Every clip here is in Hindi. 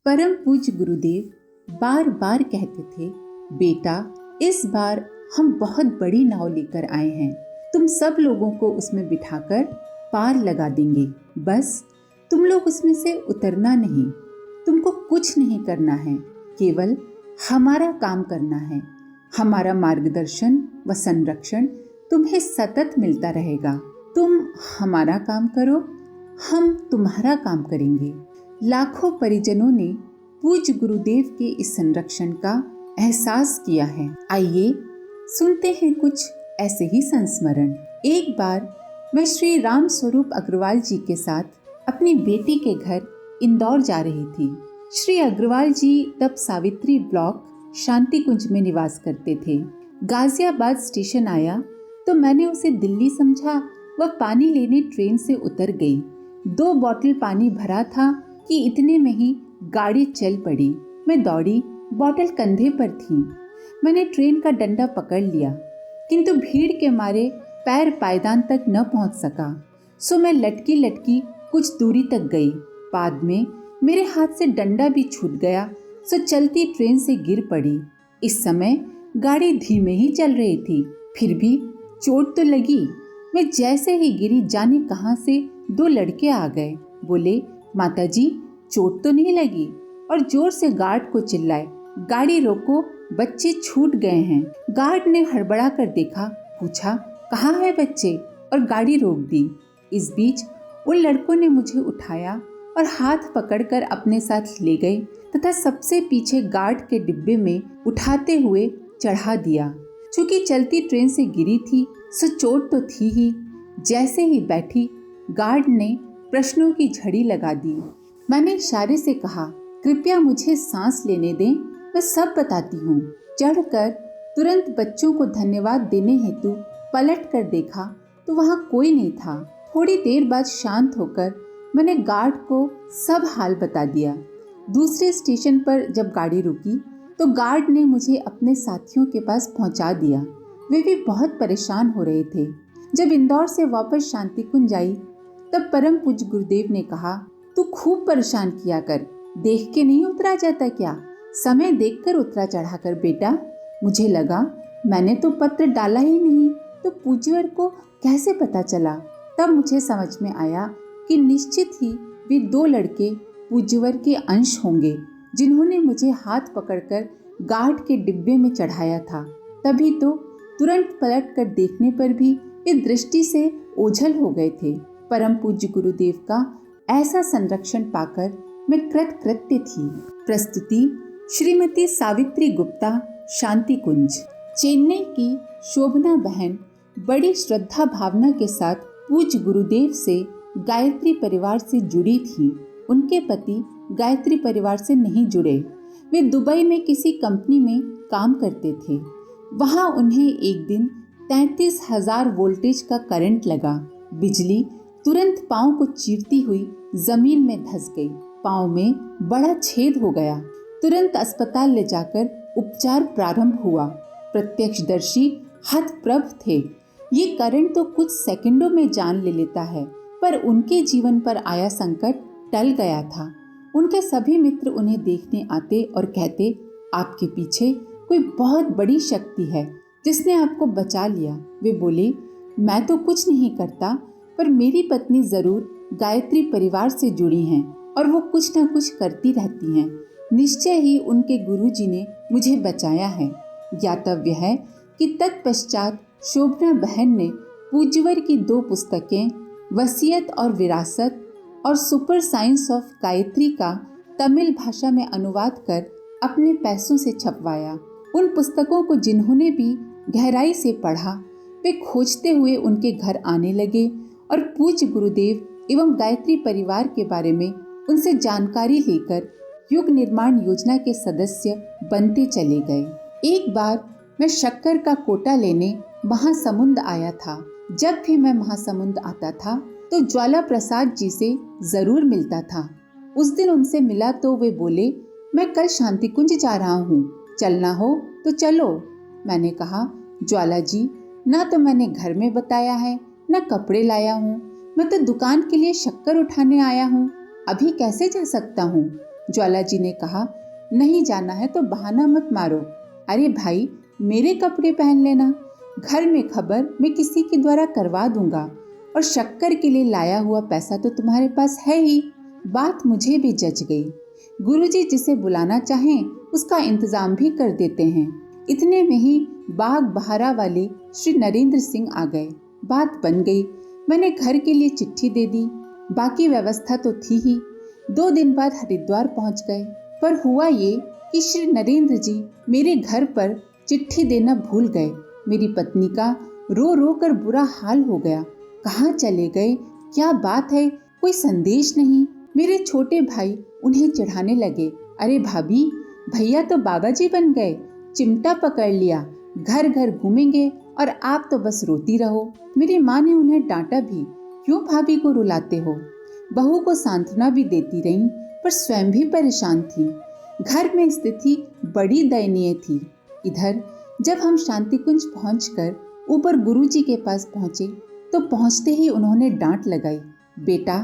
परम पूज्य गुरुदेव बार बार कहते थे, बेटा इस बार हम बहुत बड़ी नाव लेकर आए हैं, तुम सब लोगों को उसमें बिठाकर पार लगा देंगे। बस तुम लोग उसमें से उतरना नहीं, तुमको कुछ नहीं करना है, केवल हमारा काम करना है। हमारा मार्गदर्शन व संरक्षण तुम्हें सतत मिलता रहेगा। तुम हमारा काम करो, हम तुम्हारा काम करेंगे। लाखों परिजनों ने पूज्य गुरुदेव के इस संरक्षण का एहसास किया है। आइए सुनते हैं कुछ ऐसे ही संस्मरण। एक बार मैं श्री राम स्वरूप अग्रवाल जी के साथ अपनी बेटी के घर इंदौर जा रही थी। श्री अग्रवाल जी तब सावित्री ब्लॉक शांति कुंज में निवास करते थे। गाजियाबाद स्टेशन आया तो मैंने उसे दिल्ली समझा व पानी लेने ट्रेन से उतर गई। 2 बॉटल पानी भरा था कि इतने में ही गाड़ी चल पड़ी। मैं दौड़ी, बॉटल कंधे पर थी। मैंने ट्रेन का डंडा पकड़ लिया, किंतु भीड़ के मारे पैर पायदान तक न पहुंच सका। सो मैं लटकी लटकी कुछ दूरी तक गई। बाद में मेरे हाथ से डंडा भी छूट गया, सो चलती ट्रेन से गिर पड़ी। इस समय गाड़ी धीमे ही चल रही थी, फिर भी चोट तो लगी। मैं जैसे ही गिरी, जाने कहां से 2 लड़के आ गए। बोले, माताजी चोट तो नहीं लगी? और जोर से गार्ड को चिल्लाए, गाड़ी रोको, बच्चे छूट गए हैं। गार्ड ने हड़बड़ा कर देखा, पूछा, कहाँ है बच्चे? और गाड़ी रोक दी। इस बीच उन लड़कों ने मुझे उठाया और हाथ पकड़कर अपने साथ ले गए तथा सबसे पीछे गार्ड के डिब्बे में उठाते हुए चढ़ा दिया। चूंकि चलती ट्रेन से गिरी थी, सो चोट तो थी ही। जैसे ही बैठी, गार्ड ने प्रश्नों की झड़ी लगा दी। मैंने इशारे से कहा, कृपया मुझे सांस लेने दें, मैं सब बताती हूँ। चढ़कर तुरंत बच्चों को धन्यवाद देने हेतु पलट कर देखा तो वहाँ कोई नहीं था। थोड़ी देर बाद शांत होकर मैंने गार्ड को सब हाल बता दिया। दूसरे स्टेशन पर जब गाड़ी रुकी तो गार्ड ने मुझे अपने साथियों के पास पहुँचा दिया। वे भी बहुत परेशान हो रहे थे। जब इंदौर से वापस शांति कुंज आई तब परम पूज्य गुरुदेव ने कहा, तू खूब परेशान किया कर, देख के नहीं उतरा जाता क्या? समय देखकर उतरा चढ़ा कर बेटा। मुझे लगा मैंने तो पत्र डाला ही नहीं, तो पूज्यवर को कैसे पता चला? तब मुझे समझ में आया कि निश्चित ही वे 2 लड़के पूज्यवर के अंश होंगे, जिन्होंने मुझे हाथ पकड़कर गार्ड के डिब्बे में चढ़ाया था। तभी तो तुरंत पलट कर देखने पर भी वे दृष्टि से ओझल हो गए थे। परम पूज्य गुरुदेव का ऐसा संरक्षण पाकर मैं कृतकृत्य थी। प्रस्तुति श्रीमती सावित्री गुप्ता, शांति कुंज। चेन्नई की शोभना बहन बड़ी श्रद्धा भावना के साथ पूज्य गुरुदेव से गायत्री परिवार से जुड़ी थी। उनके पति गायत्री परिवार से नहीं जुड़े। वे दुबई में किसी कंपनी में काम करते थे। वहां उन्हें एक दिन 33,000 वोल्टेज का करंट लगा। बिजली तुरंत पांव को चीरती हुई जमीन में धंस गई। पांव में बड़ा छेद हो गया। तुरंत अस्पताल ले जाकर उपचार प्रारंभ हुआ। प्रत्यक्षदर्शी हतप्रभ थे। ये करंट तो कुछ सेकंडों में जान ले लेता है, पर उनके जीवन पर आया संकट टल गया था। उनके सभी मित्र उन्हें देखने आते और कहते, आपके पीछे कोई बहुत बड़ी शक्ति है जिसने आपको बचा लिया। वे बोले, मैं तो कुछ नहीं करता, पर मेरी पत्नी जरूर गायत्री परिवार से जुड़ी हैं और वो कुछ न कुछ करती रहती हैं। निश्चय ही उनके गुरुजी ने मुझे बचाया है। ज्ञातव्य है कि तत्पश्चात शोभना बहन ने पूज्यवर की 2 पुस्तकें, वसीयत और विरासत और सुपर साइंस ऑफ गायत्री का तमिल भाषा में अनुवाद कर अपने पैसों से छपवाया। उन पुस्तकों को जिन्होंने भी गहराई से पढ़ा, वे खोजते हुए उनके घर आने लगे और पूज्य गुरुदेव एवं गायत्री परिवार के बारे में उनसे जानकारी लेकर युग निर्माण योजना के सदस्य बनते चले गए। एक बार मैं शक्कर का कोटा लेने महासमुंद आया था। जब भी मैं महासमुंद आता था तो ज्वाला प्रसाद जी से जरूर मिलता था। उस दिन उनसे मिला तो वे बोले, मैं कल शांति कुंज जा रहा हूँ, चलना हो तो चलो। मैंने कहा, ज्वाला जी, ना तो मैंने घर में बताया है, न कपड़े लाया हूँ, मैं तो दुकान के लिए शक्कर उठाने आया हूँ, अभी कैसे जा सकता हूँ? ज्वाला जी ने कहा, नहीं जाना है तो बहाना मत मारो। अरे भाई, मेरे कपड़े पहन लेना। घर में खबर मैं किसी के द्वारा करवा दूंगा, और शक्कर के लिए लाया हुआ पैसा तो तुम्हारे पास है ही। बात मुझे भी जच गई। गुरुजी जिसे बुलाना चाहें उसका इंतजाम भी कर देते हैं। इतने में ही बाग बहारा वाले श्री नरेंद्र सिंह आ गए। बात बन गई। मैंने घर के लिए चिट्ठी दे दी। बाकी व्यवस्था तो थी ही। 2 दिन बाद हरिद्वार पहुंच गए। पर हुआ ये कि श्री नरेंद्र जी मेरे घर पर चिट्ठी देना भूल गए। मेरी पत्नी का रो रो कर बुरा हाल हो गया। कहाँ चले गए, क्या बात है, कोई संदेश नहीं। मेरे छोटे भाई उन्हें चिढ़ाने लगे, अरे भाभी, भैया तो बाबा जी बन गए, चिमटा पकड़ लिया, घर घर घूमेंगे और आप तो बस रोती रहो। मेरी माँ ने उन्हें डांटा भी, क्यों भाभी को रुलाते हो। बहू को सांत्वना भी देती रही, पर स्वयं भी परेशान थी। घर में स्थिति बड़ी दयनीय थी। इधर जब हम शांति कुंज पहुंचकर ऊपर गुरुजी के पास पहुंचे तो पहुंचते ही उन्होंने डांट लगाई, बेटा,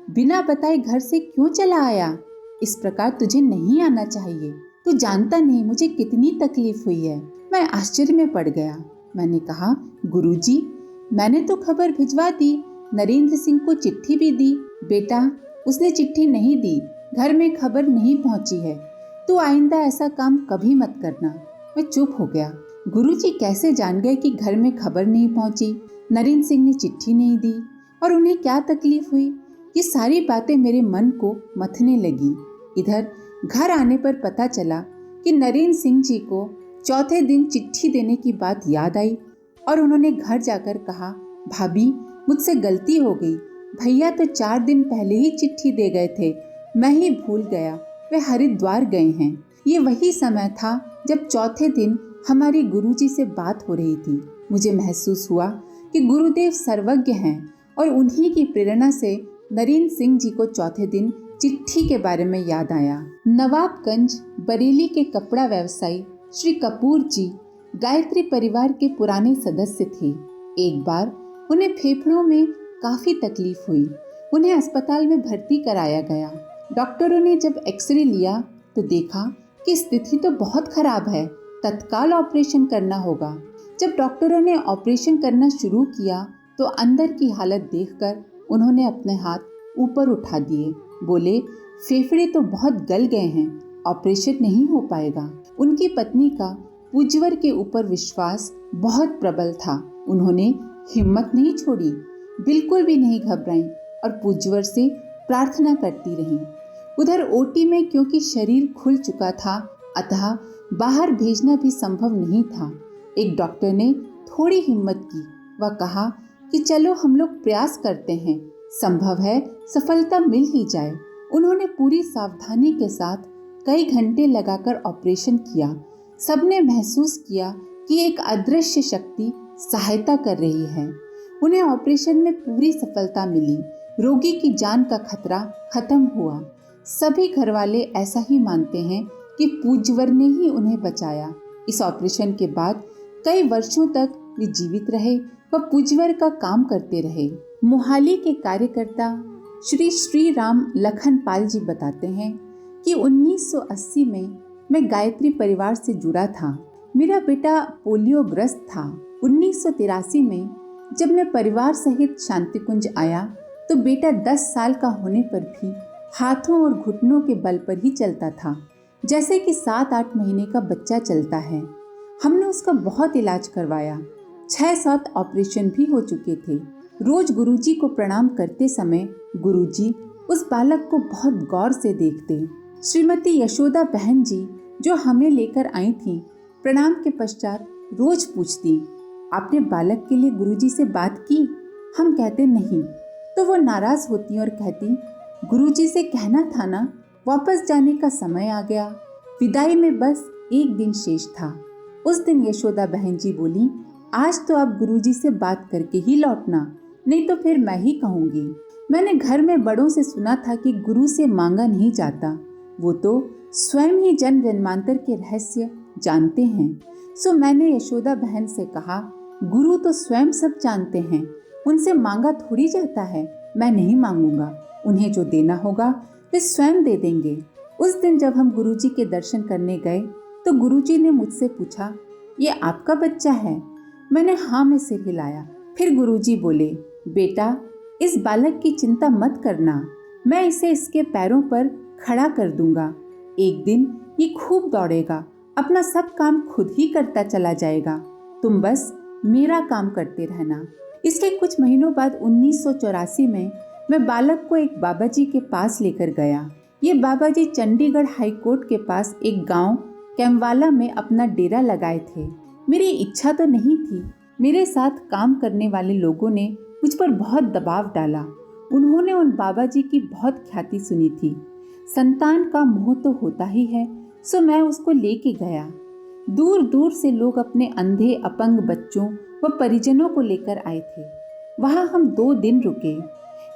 बिना बताए घर से क्यों चला आया? इस प्रकार तुझे नहीं आना चाहिए। तू जानता नहीं मुझे कितनी तकलीफ हुई है। मैं आश्चर्य में पड़ गया। मैंने कहा, गुरुजी, मैंने तो खबर भिजवा दी, नरेंद्र सिंह को चिट्ठी भी दी। बेटा, उसने चिट्ठी नहीं दी, घर में खबर नहीं पहुंची है। तू आइंदा ऐसा काम कभी मत करना। मैं चुप हो गया। गुरुजी कैसे जान गए कि घर में खबर नहीं पहुंची, नरेंद्र सिंह ने चिट्ठी नहीं दी और उन्हें क्या तकलीफ हुई? ये सारी बातें मेरे मन को मथने लगी। इधर घर आने पर पता चला कि नरेंद्र सिंह जी को चौथे दिन चिट्ठी देने की बात याद आई और उन्होंने घर जाकर कहा, भाभी, मुझसे गलती हो गई। भैया तो 4 दिन पहले ही चिट्ठी दे गए थे, मैं ही भूल गया। वे हरिद्वार गए हैं। ये वही समय था जब चौथे दिन हमारी गुरुजी से बात हो रही थी। मुझे महसूस हुआ कि गुरुदेव सर्वज्ञ हैं और उन्हीं की प्रेरणा से नरेंद्र सिंह जी को चौथे दिन चिट्ठी के बारे में याद आया। नवाबगंज बरेली के कपड़ा व्यवसायी श्री कपूर जी गायत्री परिवार के पुराने सदस्य थे। एक बार उन्हें फेफड़ों में काफी तकलीफ हुई। उन्हें अस्पताल में भर्ती कराया गया। डॉक्टरों ने जब एक्सरे लिया तो देखा कि स्थिति तो बहुत खराब है, तत्काल ऑपरेशन करना होगा। जब डॉक्टरों ने ऑपरेशन करना शुरू किया तो अंदर की हालत देखकर उन्होंने अपने हाथ ऊपर उठा दिए। बोले, फेफड़े तो बहुत गल गए हैं, ऑपरेशन नहीं हो पाएगा। उनकी पत्नी का पूज्यवर के ऊपर विश्वास बहुत प्रबल था। उन्होंने हिम्मत नहीं छोड़ी, बिल्कुल भी नहीं घबराई और पूज्यवर से प्रार्थना करती रही। उधर ओटी में क्योंकि शरीर खुल चुका था, अतः बाहर भेजना भी संभव नहीं था। एक डॉक्टर ने थोड़ी हिम्मत की। वह कहा कि चलो हम लोग प्रयास करते हैं, संभव है सफलता मिल ही जाए। उन्होंने पूरी सावधानी के साथ कई घंटे लगाकर ऑपरेशन किया। सबने महसूस किया कि एक अदृश्य शक्ति सहायता कर रही है। उन्हें ऑपरेशन में पूरी सफलता मिली। रोगी की जान का खतरा खत्म हुआ। सभी घरवाले ऐसा ही मानते हैं कि पूज्यवर ने ही उन्हें बचाया। इस ऑपरेशन के बाद कई वर्षों तक वे जीवित रहे व पूज्यवर का काम करते रहे। मोहाली के कार्यकर्ता श्री श्री राम लखन पाल जी बताते हैं कि 1980 में मैं गायत्री परिवार से जुड़ा था। मेरा बेटा पोलियो ग्रस्त था। 1983 में जब मैं परिवार सहित शांति कुंज आया तो बेटा 10 साल का होने पर भी हाथों और घुटनों के बल पर ही चलता था, जैसे कि 7-8 महीने का बच्चा चलता है। हमने उसका बहुत इलाज करवाया। 6-7 ऑपरेशन भी हो चुके थे। रोज गुरुजी को प्रणाम करते समय गुरुजी उस बालक को बहुत गौर से देखते। श्रीमती यशोदा बहन जी जो हमें लेकर आई थी, प्रणाम के पश्चात रोज पूछती, आपने बालक के लिए गुरुजी से बात की? हम कहते नहीं तो वो नाराज होती और कहती, गुरुजी से कहना था ना, वापस जाने का समय आ गया, विदाई में बस 1 दिन शेष था। उस दिन यशोदा बहन जी बोली, आज तो आप गुरुजी से बात करके ही लौटना, नहीं तो फिर मैं ही कहूँगी। मैंने घर में बड़ों से सुना था कि गुरु से मांगा नहीं जाता, वो तो स्वयं ही जन्म जन्मांतर के रहस्य जानते हैं। सो मैंने यशोदा बहन से कहा, गुरु तो स्वयं सब जानते हैं, उनसे मांगा थोड़ी जाता है। मैं नहीं मांगूंगा, उन्हें जो देना होगा वे स्वयं दे देंगे। उस दिन जब हम गुरुजी के दर्शन करने गए तो गुरुजी ने मुझसे पूछा, ये आपका बच्चा है? मैंने हाँ में सिर हिलाया। फिर गुरुजी बोले, बेटा इस बालक की चिंता मत करना, मैं इसे इसके पैरों पर खड़ा कर दूंगा। एक दिन ये खूब दौड़ेगा, अपना सब काम खुद ही करता चला जाएगा, तुम बस मेरा काम करते रहना। इसके कुछ महीनों बाद 1984 में मैं बालक को एक बाबा जी के पास लेकर गया। ये बाबा जी चंडीगढ़ हाई कोर्ट के पास एक गांव कैम्वाला में अपना डेरा लगाए थे। मेरी इच्छा तो नहीं थी। मेरे साथ काम करने वाले लोगों ने मुझ पर बहुत दबाव डाला। उन्होंने उन बाबा जी की बहुत ख्याति सुनी थी। संतान का मोह तो होता ही है, सो मैं उसको लेके गया। दूर दूर से लोग अपने अंधे अपंग बच्चों व परिजनों को लेकर आए थे। वहाँ हम 2 दिन रुके।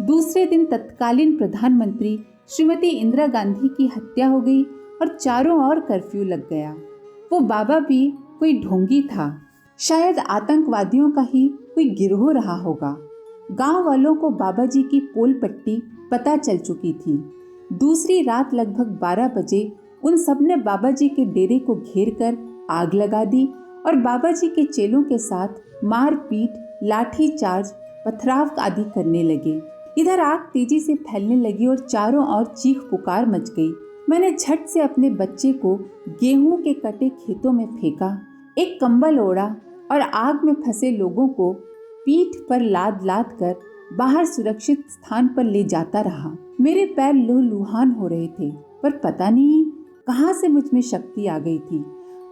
दूसरे दिन तत्कालीन प्रधानमंत्री श्रीमती इंदिरा गांधी की हत्या हो गई और चारों ओर कर्फ्यू लग गया। वो बाबा भी कोई ढोंगी था, शायद आतंकवादियों का ही कोई गिरोह रहा होगा। गांव वालों को बाबा जी की पोल पट्टी पता चल चुकी थी। दूसरी रात लगभग 12 बजे उन सब ने बाबा जी के डेरे को घेर कर आग लगा दी और बाबा जी के चेलों के साथ मारपीट, लाठी चार्ज, पथराव आदि करने लगे। इधर आग तेजी से फैलने लगी और चारों ओर चीख पुकार मच गई। मैंने झट से अपने बच्चे को गेहूं के कटे खेतों में फेंका, एक कंबल ओढ़ा और आग में फंसे लोगों को पीठ पर लाद लाद कर बाहर सुरक्षित स्थान पर ले जाता रहा। मेरे पैर लहूलुहान हो रहे थे, पर पता नहीं कहां से मुझ में शक्ति आ गई थी।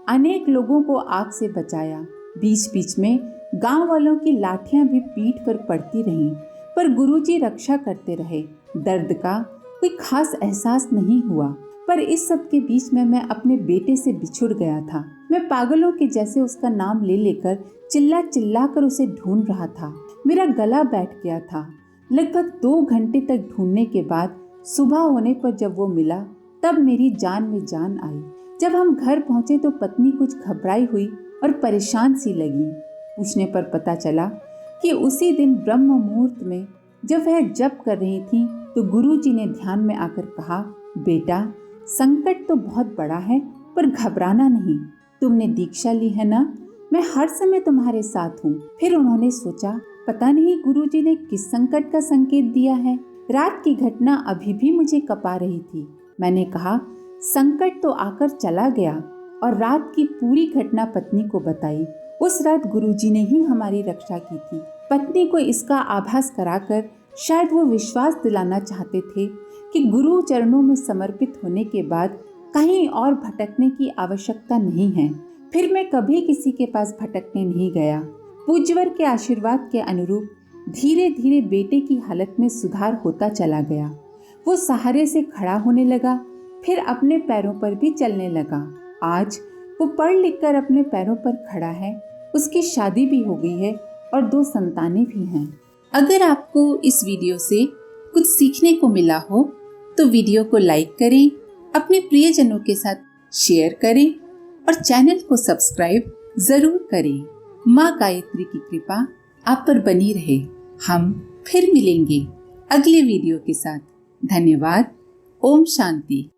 अनेक लोगों को आग से बचाया। बीच बीच में गांव वालों की लाठियां भी पीठ पर पड़ती रहीं, पर गुरुजी रक्षा करते रहे। दर्द का कोई खास एहसास नहीं हुआ, पर इस सब के बीच में मैं अपने बेटे से बिछुड़ गया था। मैं पागलों के जैसे उसका नाम ले लेकर चिल्ला चिल्ला कर उसे ढूंढ रहा था। मेरा गला बैठ गया था। लगभग 2 घंटे तक ढूंढने के बाद सुबह होने पर जब वो मिला, तब मेरी जान में जान आई। जब हम घर पहुंचे तो पत्नी कुछ घबराई हुई और परेशान सी लगी। पूछने पर पता चला कि उसी दिन ब्रह्म मुहूर्त में जब वह जप कर रही थी तो गुरुजी ने ध्यान में आकर कहा, बेटा संकट तो बहुत बड़ा है, पर घबराना नहीं। तुमने दीक्षा ली है ना, मैं हर समय तुम्हारे साथ हूँ। फिर उन्होंने सोचा, पता नहीं गुरुजी ने किस संकट का संकेत दिया है। रात की घटना अभी भी मुझे कपा रही थी। मैंने कहा, संकट तो आकर चला गया, और रात की पूरी घटना पत्नी को बताई। उस रात गुरुजी ने ही हमारी रक्षा की थी। पत्नी को इसका आभास कराकर शायद वो विश्वास दिलाना चाहते थे कि गुरु चरणों में समर्पित होने के बाद कहीं और भटकने की आवश्यकता नहीं है। फिर मैं कभी किसी के पास भटकने नहीं गया। पूज्यवर के आशीर्वाद के अनुरूप धीरे धीरे बेटे की हालत में सुधार होता चला गया। वो सहारे से खड़ा होने लगा, फिर अपने पैरों पर भी चलने लगा। आज वो पढ़ लिख कर अपने पैरों पर खड़ा है। उसकी शादी भी हो गई है और 2 संतानें भी हैं। अगर आपको इस वीडियो से कुछ सीखने को मिला हो तो वीडियो को लाइक करें, अपने प्रियजनों के साथ शेयर करें और चैनल को सब्सक्राइब जरूर करें। माँ गायत्री की कृपा आप पर बनी रहे। हम फिर मिलेंगे अगले वीडियो के साथ। धन्यवाद। ओम शांति।